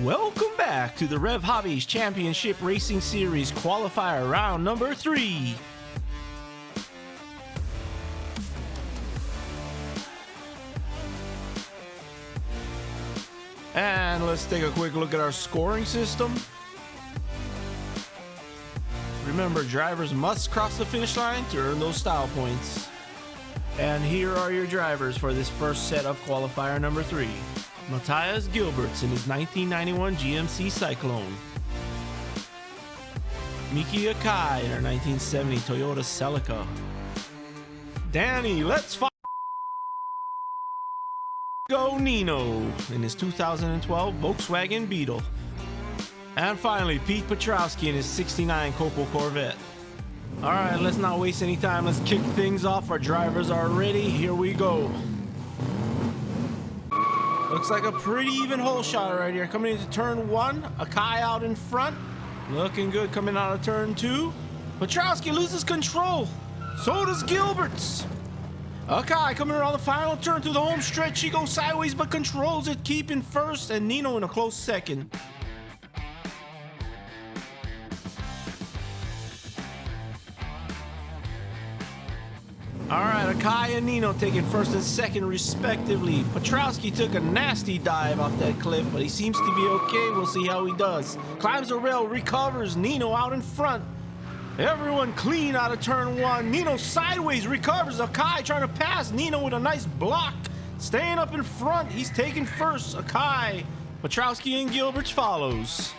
Welcome back to the Rev Hobbies Championship Racing Series Qualifier round number 3. And let's take a quick look at our scoring system. Remember, drivers must cross the finish line to earn those style points. And here are your drivers for this first set of qualifier number 3. Matthias Gilberts in his 1991 GMC Cyclone. Miki Akai in her 1970 Toyota Celica. Danny, let's go Nino in his 2012 Volkswagen Beetle. And finally, Pete Petrowski in his 69 Copel Corvette. Alright, let's not waste any time. Let's kick things off. Our drivers are ready. Here we go. Looks like a pretty even hole shot right here. Coming into turn 1, Akai out in front. Looking good coming out of turn 2. Petrowski loses control. So does Gilberts. Akai coming around the final turn to the home stretch. She goes sideways but controls it, keeping first, and Nino in a close second. Alright, Akai and Nino taking first and second respectively. Petrowski took a nasty dive off that cliff, but he seems to be okay. We'll see how he does. Climbs the rail, recovers. Nino out in front. Everyone clean out of turn 1. Nino sideways, recovers. Akai trying to pass Nino with a nice block. Staying up in front. He's taking first. Akai. Petrowski and Gilberts follows.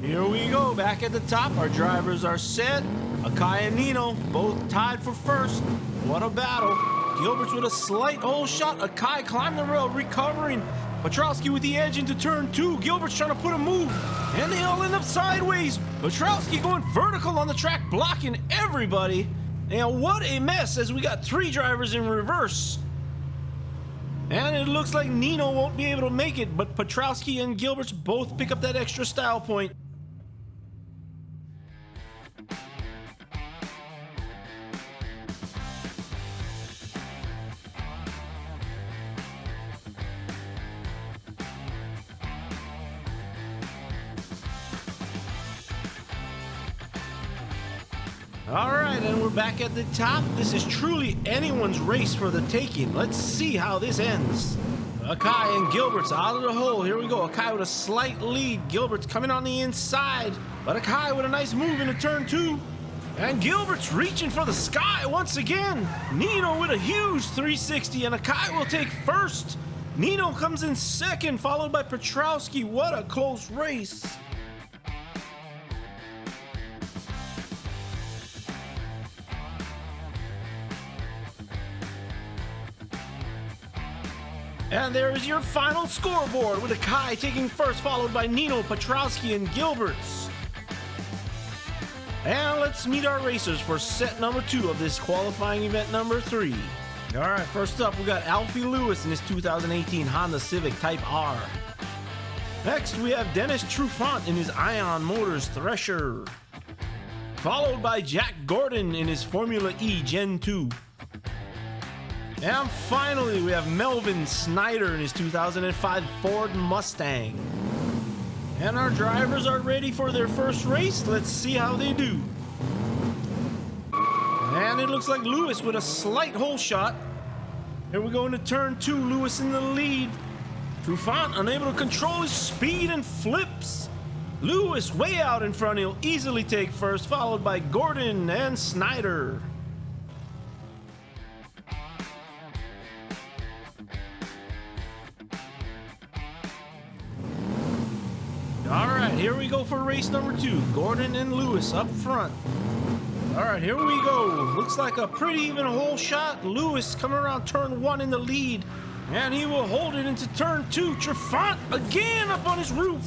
Here we go, back at the top. Our drivers are set. Akai and Nino both tied for first. What a battle. Gilberts with a slight hole shot. Akai climbed the rail, recovering. Petrowski with the edge into turn 2. Gilberts trying to put a move. And they all end up sideways. Petrowski going vertical on the track, blocking everybody. And what a mess as we got 3 drivers in reverse. And it looks like Nino won't be able to make it, but Petrowski and Gilberts both pick up that extra style point. Alright, and we're back at the top. This is truly anyone's race for the taking. Let's see how this ends. Akai and Gilberts out of the hole. Here we go. Akai with a slight lead. Gilberts coming on the inside. But Akai with a nice move into turn 2. And Gilberts reaching for the sky once again. Nino with a huge 360, and Akai will take first. Nino comes in second, followed by Petrowski. What a close race. And there is your final scoreboard, with Akai taking first, followed by Nino, Petrowski, and Gilberts. And let's meet our racers for set number 2 of this qualifying event number 3. Alright, first up we got Alfie Lewis in his 2018 Honda Civic Type R. Next we have Dennis Trufant in his Ion Motors Thresher. Followed by Jack Gordon in his Formula E Gen 2. And finally, we have Melvin Snyder in his 2005 Ford Mustang. And our drivers are ready for their first race. Let's see how they do. And it looks like Lewis with a slight hole shot. Here we go into turn 2, Lewis in the lead. Trufant unable to control his speed and flips. Lewis way out in front, he'll easily take first, followed by Gordon and Snyder. Alright, here we go for race number 2. Gordon and Lewis up front. Alright, here we go. Looks like a pretty even hole shot. Lewis coming around turn 1 in the lead. And he will hold it into turn 2. Trufant again up on his roof.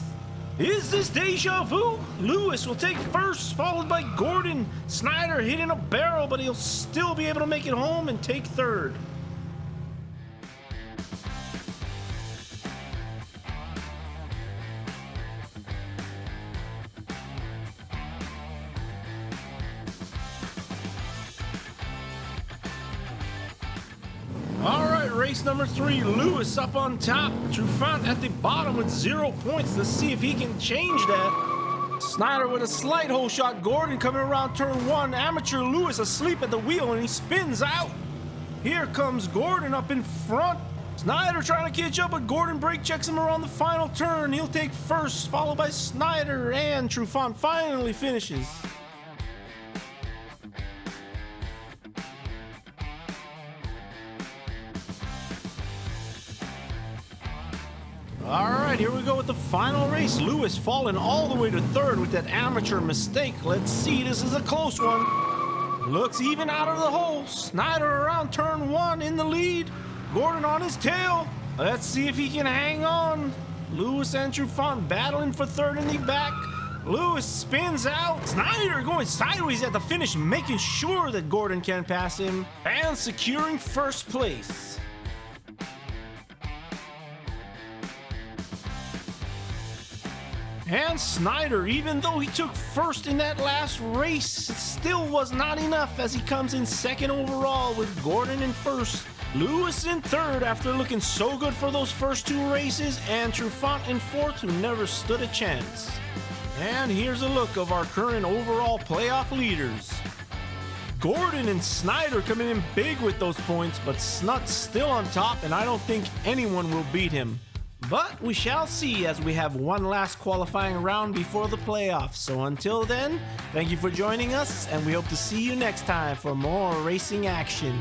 Is this deja vu? Lewis will take first, followed by Gordon. Snyder hitting a barrel, but he'll still be able to make it home and take third. race number 3. Lewis up on top. Trufant at the bottom with 0 points. Let's see if he can change that. Snyder with a slight hole shot. Gordon coming around turn 1. Amateur Lewis asleep at the wheel and he spins out. Here comes Gordon up in front. Snyder trying to catch up, but Gordon brake checks him around the final turn. He'll take first, followed by Snyder, and Trufant finally finishes. All right, here we go with the final race. Lewis falling all the way to 3rd with that amateur mistake. Let's see, this is a close one. Looks even out of the hole. Snyder around turn 1 in the lead. Gordon on his tail. Let's see if he can hang on. Lewis and Trufant battling for 3rd in the back. Lewis spins out. Snyder going sideways at the finish, making sure that Gordon can pass him and securing 1st place. And Snyder, even though he took 1st in that last race, it still was not enough as he comes in 2nd overall with Gordon in 1st. Lewis in 3rd after looking so good for those first 2 races, and Trufant in 4th, who never stood a chance. And here's a look of our current overall playoff leaders. Gordon and Snyder coming in big with those points, but Snut's still on top, and I don't think anyone will beat him. But we shall see as we have one last qualifying round before the playoffs. So until then, thank you for joining us, and we hope to see you next time for more racing action.